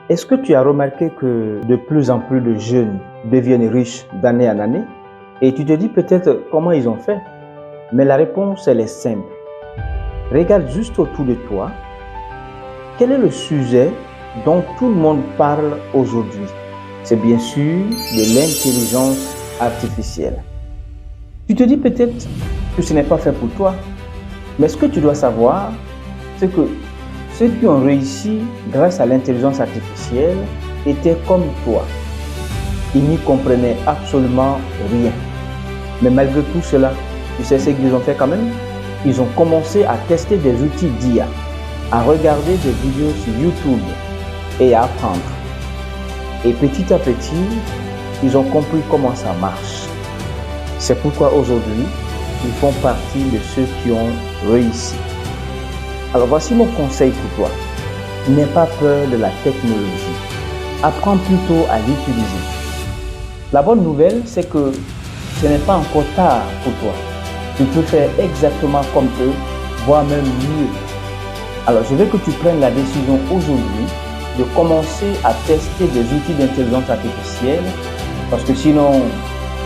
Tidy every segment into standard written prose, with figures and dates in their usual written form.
Est-ce que tu as remarqué que de plus en plus de jeunes deviennent riches d'année en année? Et tu te dis peut-être comment ils ont fait? Mais la réponse, elle est simple. Regarde juste autour de toi. Quel est le sujet dont tout le monde parle aujourd'hui? C'est bien sûr de l'intelligence artificielle. Tu te dis peut-être que ce n'est pas fait pour toi. Mais ce que tu dois savoir, c'est que ceux qui ont réussi grâce à l'intelligence artificielle étaient comme toi. Ils n'y comprenaient absolument rien. Mais malgré tout cela, tu sais ce qu'ils ont fait quand même? Ils ont commencé à tester des outils d'IA, à regarder des vidéos sur YouTube et à apprendre. Et petit à petit, ils ont compris comment ça marche. C'est pourquoi aujourd'hui, ils font partie de ceux qui ont réussi. Alors voici mon conseil pour toi. N'aie pas peur de la technologie. Apprends plutôt à l'utiliser. La bonne nouvelle, c'est que ce n'est pas encore tard pour toi. Tu peux faire exactement comme eux, voire même mieux. Alors je veux que tu prennes la décision aujourd'hui de commencer à tester des outils d'intelligence artificielle parce que sinon,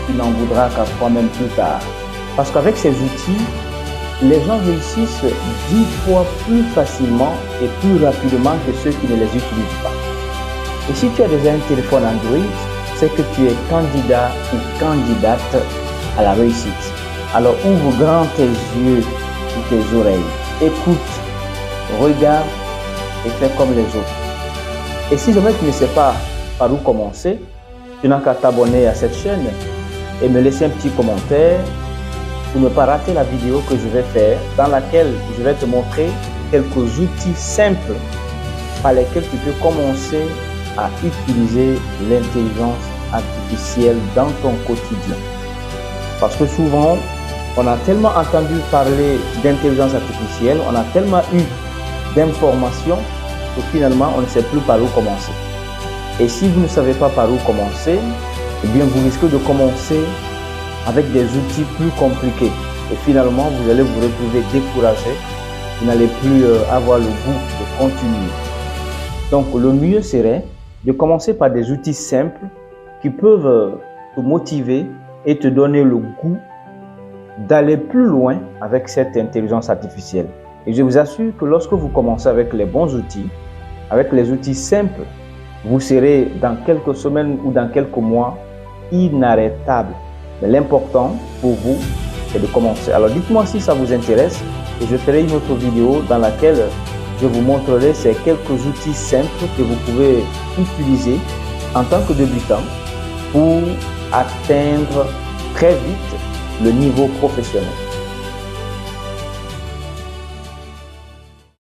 tu n'en voudras qu'à toi-même plus tard. Parce qu'avec ces outils, les gens réussissent 10 fois plus facilement et plus rapidement que ceux qui ne les utilisent pas. Et si tu as déjà un téléphone Android, c'est que tu es candidat ou candidate à la réussite. Alors ouvre grand tes yeux et tes oreilles. Écoute, regarde et fais comme les autres. Et si jamais tu ne sais pas par où commencer, tu n'as qu'à t'abonner à cette chaîne et me laisser un petit commentaire pour ne pas rater la vidéo que je vais faire dans laquelle je vais te montrer quelques outils simples par lesquels tu peux commencer à utiliser l'intelligence artificielle dans ton quotidien. Parce que souvent, on a tellement entendu parler d'intelligence artificielle, on a tellement eu d'informations que finalement, on ne sait plus par où commencer. Et si vous ne savez pas par où commencer, eh bien, vous risquez de commencer avec des outils plus compliqués. Et finalement, vous allez vous retrouver découragé. Vous n'allez plus avoir le goût de continuer. Donc, le mieux serait de commencer par des outils simples qui peuvent te motiver et te donner le goût d'aller plus loin avec cette intelligence artificielle. Et je vous assure que lorsque vous commencez avec les bons outils, avec les outils simples, vous serez dans quelques semaines ou dans quelques mois inarrêtable. Mais l'important pour vous, c'est de commencer. Alors dites-moi si ça vous intéresse et je ferai une autre vidéo dans laquelle je vous montrerai ces quelques outils simples que vous pouvez utiliser en tant que débutant pour atteindre très vite le niveau professionnel.